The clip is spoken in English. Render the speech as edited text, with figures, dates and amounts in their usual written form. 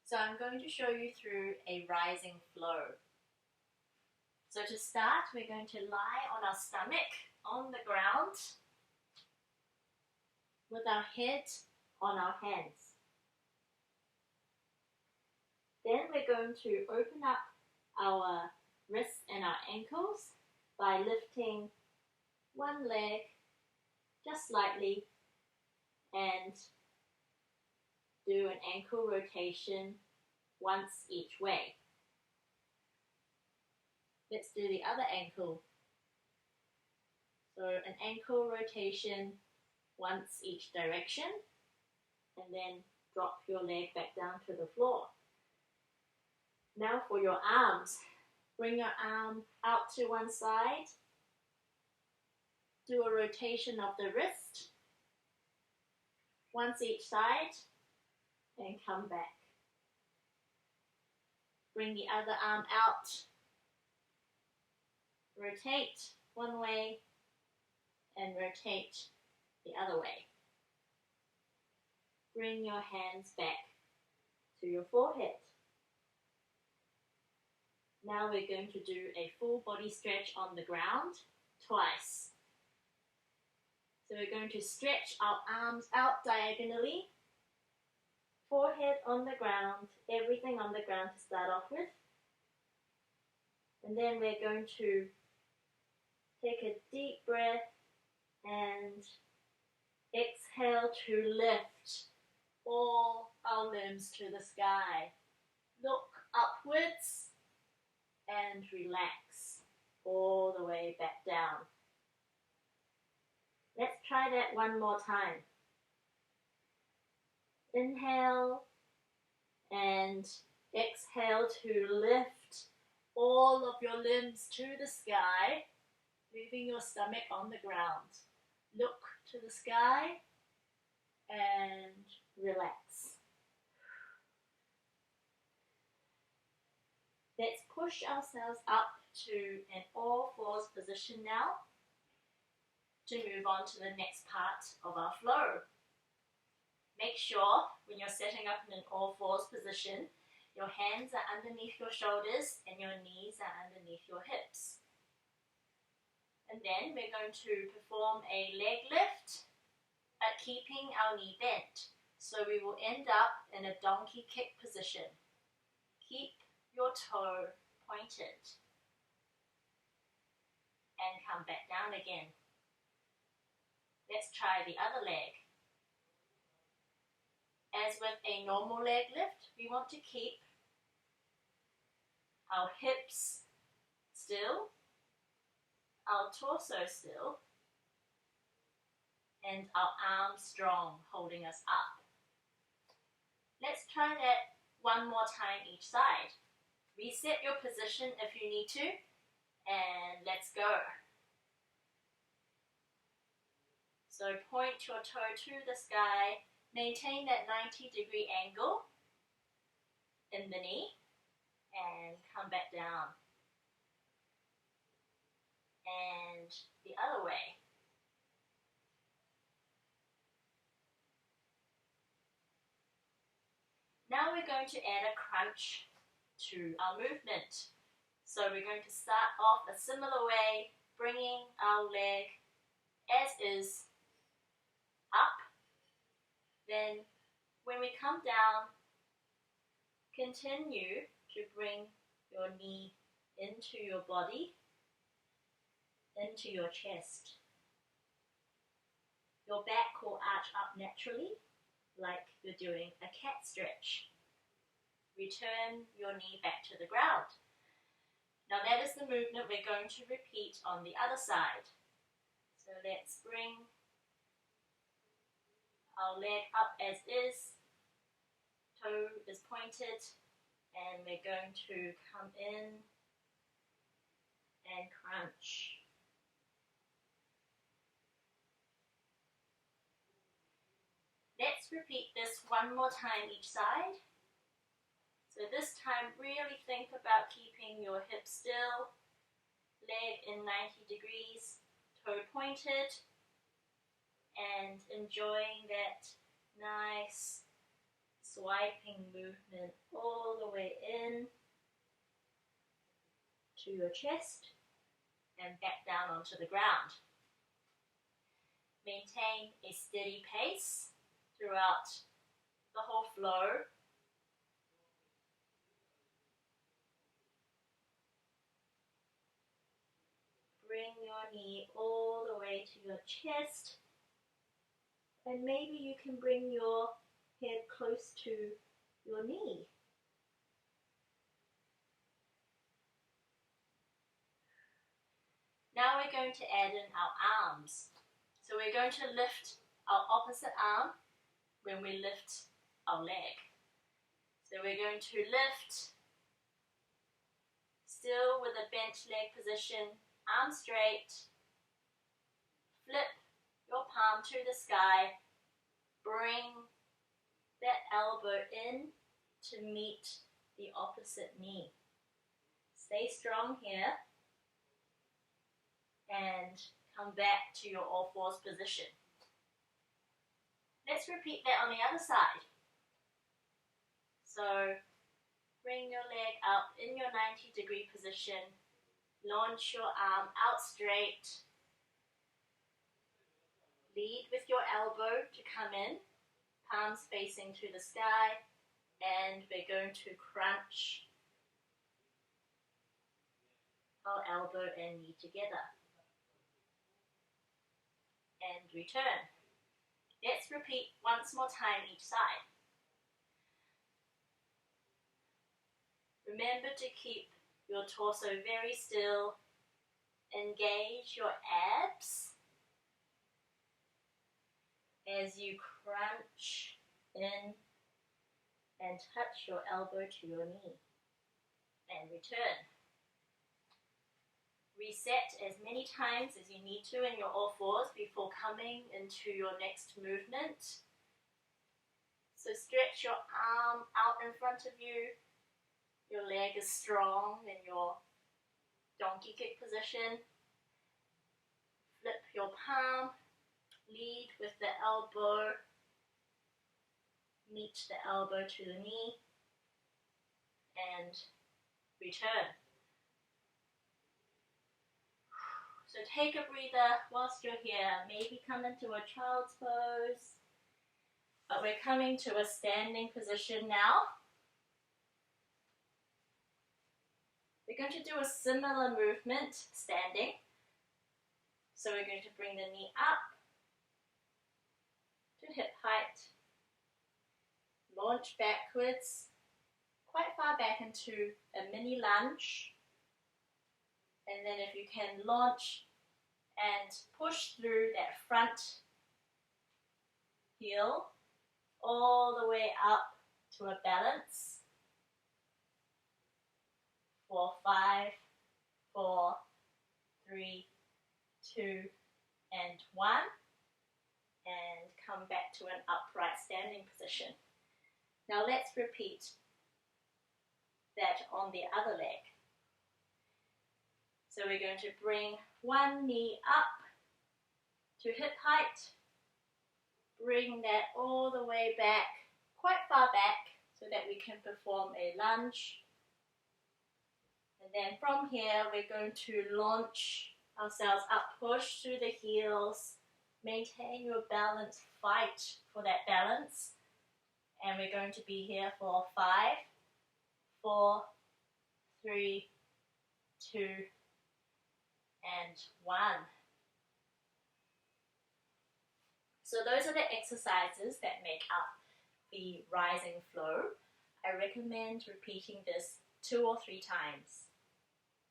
So I'm going to show you through a rising flow. So to start, we're going to lie on our stomach on the ground with our head on our hands. Then we're going to open up our wrists and our ankles by lifting one leg just slightly and do an ankle rotation once each way. Let's do the other ankle. So an ankle rotation once each direction, and then drop your leg back down to the floor. Now for your arms, bring your arm out to one side, do a rotation of the wrist, once each side, and come back. Bring the other arm out, rotate one way, and rotate the other way. Bring your hands back to your forehead. Now we're going to do a full body stretch on the ground twice. So we're going to stretch our arms out diagonally, forehead on the ground, everything on the ground to start off with. And then we're going to take a deep breath and exhale to lift all our limbs to the sky. Look upwards and relax all the way back down. Let's try that one more time. Inhale and exhale to lift all of your limbs to the sky, leaving your stomach on the ground. Look to the sky and relax. Let's push ourselves up to an all fours position now to move on to the next part of our flow. Make sure when you're setting up in an all fours position, your hands are underneath your shoulders and your knees are underneath your hips. And then we're going to perform a leg lift, but keeping our knee bent. So we will end up in a donkey kick position. Keep your toe pointed and come back down again. Let's try the other leg. As with a normal leg lift, we want to keep our hips still, our torso still, and our arms strong, holding us up. Let's try that one more time each side. Reset your position if you need to, and let's go. So point your toe to the sky, maintain that 90-degree angle in the knee, and come back down. And the other way. Now we're going to add a crunch to our movement. So we're going to start off a similar way, bringing our leg as is up. Then when we come down, continue to bring your knee into your body, into your chest. Your back will arch up naturally, like you're doing a cat stretch. Return your knee back to the ground. Now that is the movement we're going to repeat on the other side. So let's bring our leg up as is, toe is pointed, and we're going to come in and crunch. Let's repeat this one more time each side. So this time really think about keeping your hips still, leg in 90 degrees, toe pointed, and enjoying that nice swiping movement all the way in to your chest and back down onto the ground. Maintain a steady pace throughout the whole flow. Bring your knee all the way to your chest, and maybe you can bring your head close to your knee. Now we're going to add in our arms. So we're going to lift our opposite arm when we lift our leg. So we're going to lift, still with a bent leg position, arm straight, flip your palm to the sky, bring that elbow in to meet the opposite knee. Stay strong here and come back to your all fours position. Let's repeat that on the other side. So bring your leg up in your 90-degree position, launch your arm out straight, lead with your elbow to come in, palms facing to the sky, and we're going to crunch our elbow and knee together. And return. Let's repeat once more time each side. Remember to keep your torso very still. Engage your abs as you crunch in and touch your elbow to your knee. And return. Reset as many times as you need to in your all fours before coming into your next movement. So stretch your arm out in front of you. Your leg is strong in your donkey kick position. Flip your palm. Lead with the elbow. Meet the elbow to the knee. And return. So take a breather whilst you're here. Maybe come into a child's pose. But we're coming to a standing position now. We're going to do a similar movement standing. So we're going to bring the knee up to hip height. Launch backwards, quite far back into a mini lunge. And then if you can launch and push through that front heel all the way up to a balance. 4, 5, 4, 3, 2, and 1. And come back to an upright standing position. Now let's repeat that on the other leg. So we're going to bring one knee up to hip height. Bring that all the way back, quite far back, so that we can perform a lunge. And then from here, we're going to launch ourselves up, push through the heels, maintain your balance, fight for that balance. And we're going to be here for 5, 4, 3, 2, and 1. So those are the exercises that make up the rising flow. I recommend repeating this 2 or 3 times.